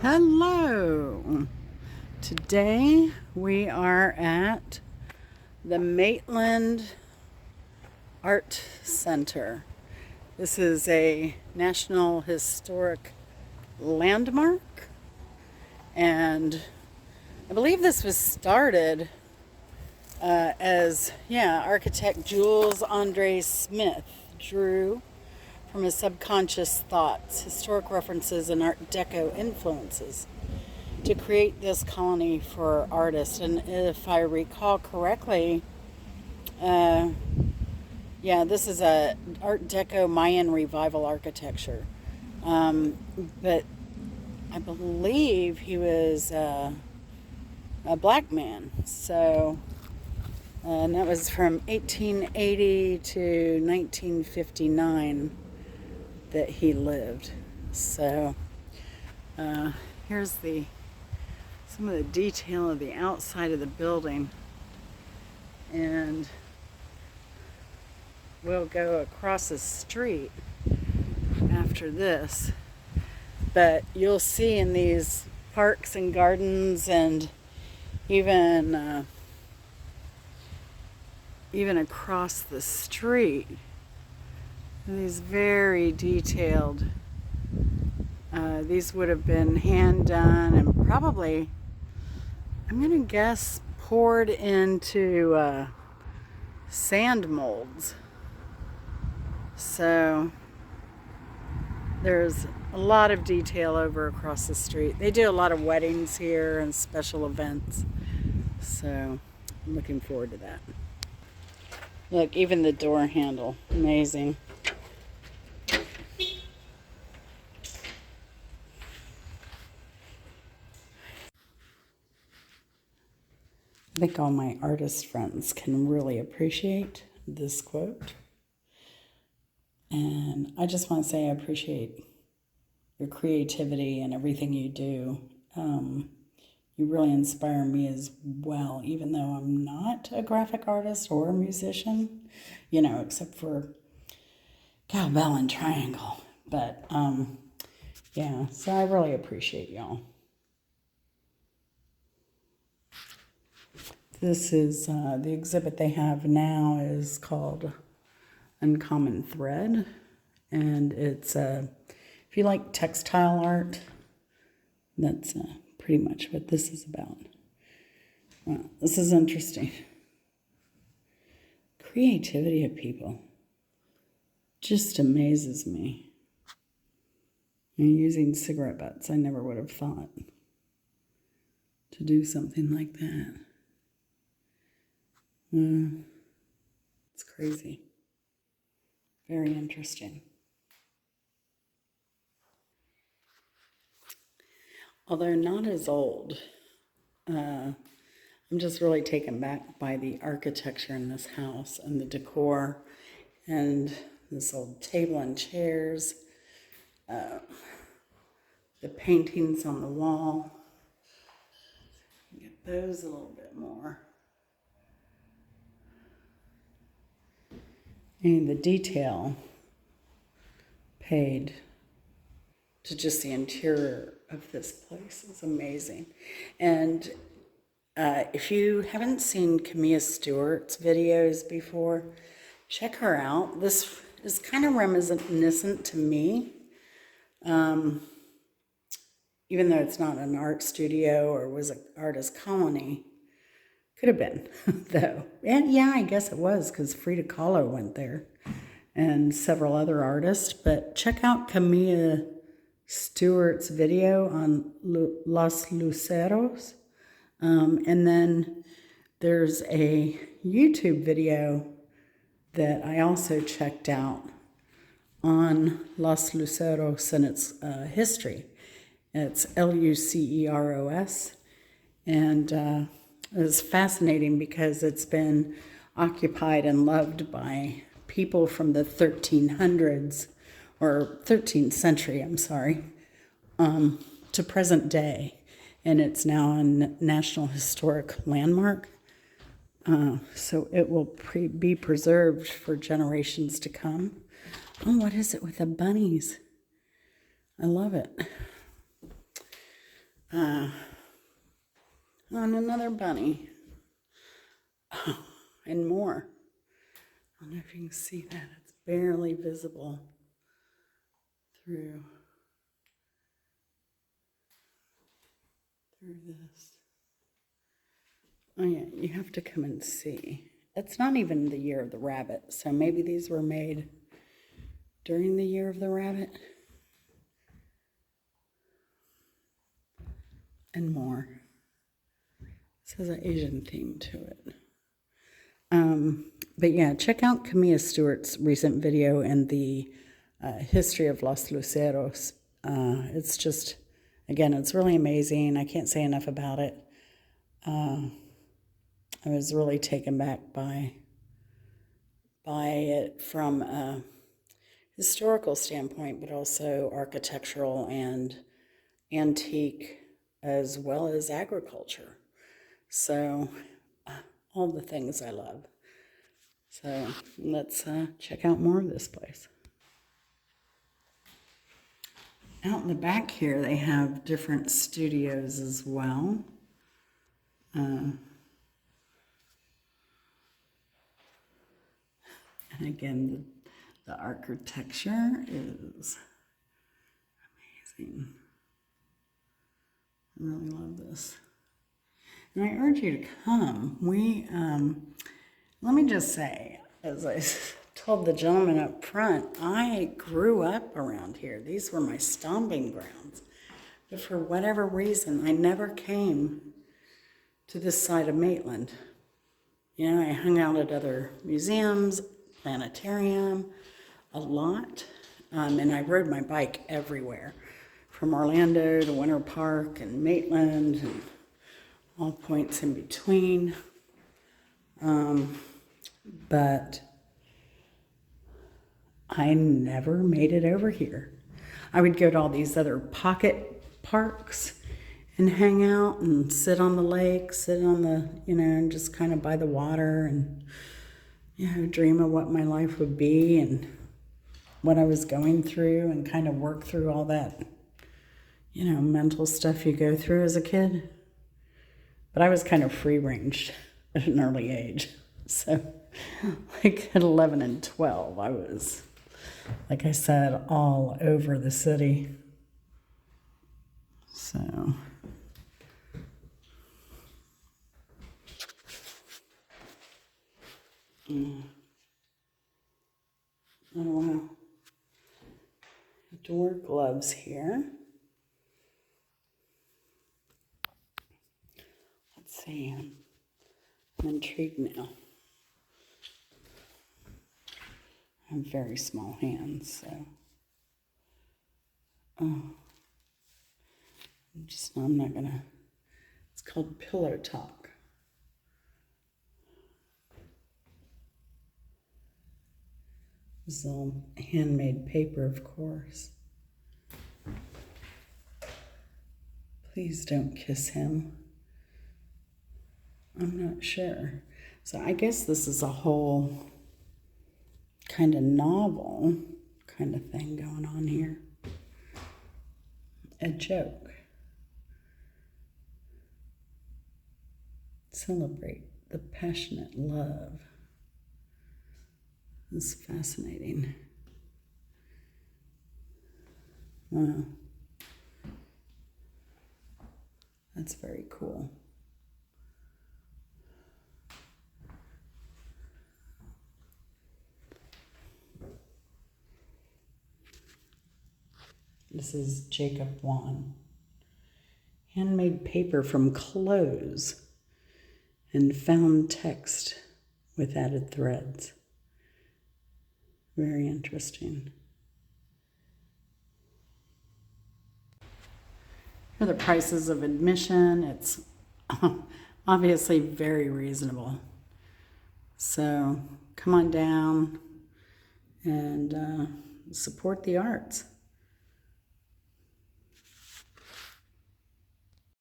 Hello. Today we are at the Maitland Art Center. This is a National Historic Landmark, and I believe this was started as architect Jules Andre Smith drew from his subconscious thoughts, historic references, and Art Deco influences to create this colony for artists. And if I recall correctly, this is a Art Deco Mayan revival architecture. But I believe he was a black man. So, and that was from 1880 to 1959 that he lived. So, here's some of the detail of the outside of the building, and we'll go across the street after this, but you'll see in these parks and gardens, and even across the street, these very detailed, these would have been hand done and probably, I'm going to guess, poured into sand molds. So there's a lot of detail over across the street. They do a lot of weddings here and special events. So I'm looking forward to that. Look, even the door handle, amazing. I think all my artist friends can really appreciate this quote. And I just want to say I appreciate your creativity and everything you do. You really inspire me as well, even though I'm not a graphic artist or a musician, except for cowbell and triangle. But so I really appreciate y'all. This is the exhibit they have now is called Uncommon Thread, and it's if you like textile art, that's pretty much what this is about. Wow, this is interesting. Creativity of people just amazes me. And using cigarette butts, I never would have thought to do something like that. It's crazy. Very interesting. Although not as old, I'm just really taken back by the architecture in this house and the decor and this old table and chairs, the paintings on the wall. Get those a little bit more. And the detail paid to just the interior of this place is amazing. And if you haven't seen Camilla Stewart's videos before, check her out. This is kind of reminiscent to me, even though it's not an art studio or was an artist colony. Could have been, though. And yeah, I guess it was, because Frida Kahlo went there and several other artists. But check out Camilla Stewart's video on Los Luceros. And then there's a YouTube video that I also checked out on Los Luceros and its history. It's Luceros. And it's fascinating because it's been occupied and loved by people from the 1300s, or 13th century, to present day. And it's now a National Historic Landmark. So it will be preserved for generations to come. Oh, what is it with the bunnies? I love it. On another bunny. Oh, and more. I don't know if you can see that. It's barely visible through this. Oh yeah, you have to come and see. It's not even the year of the rabbit, so maybe these were made during the year of the rabbit. And more. This has an Asian theme to it. But yeah, check out Camilla Stewart's recent video and the history of Los Luceros. It's just, again, it's really amazing. I can't say enough about it. I was really taken back by it from a historical standpoint, but also architectural and antique, as well as agriculture. So all the things I love. So let's check out more of this place. Out in the back here, they have different studios as well. And again, the architecture is amazing. I really love this. And I urge you to come. Let me just say, as I told the gentleman up front, I grew up around here. These were my stomping grounds. But for whatever reason, I never came to this side of Maitland. You know, I hung out at other museums, planetarium, a lot. And I rode my bike everywhere, from Orlando to Winter Park and Maitland and all points in between. But I never made it over here. I would go to all these other pocket parks and hang out and sit on the lake, sit on the, and just kind of by the water and, dream of what my life would be and what I was going through and kind of work through all that, mental stuff you go through as a kid. But I was kind of free-ranged at an early age. So, like at 11 and 12, I was, like I said, all over the city. So, oh wow. Have to wear gloves here. Let's see, I'm intrigued now. I have very small hands, so. I'm not gonna, it's called Pillow Talk. This is all handmade paper, of course. Please don't kiss him. I'm not sure. So I guess this is a whole kind of novel kind of thing going on here. A joke. Celebrate the passionate love. It's fascinating. Wow. That's very cool. This is Jacob Wan. Handmade paper from clothes and found text with added threads. Very interesting. Here are the prices of admission. It's obviously very reasonable. So come on down and support the arts.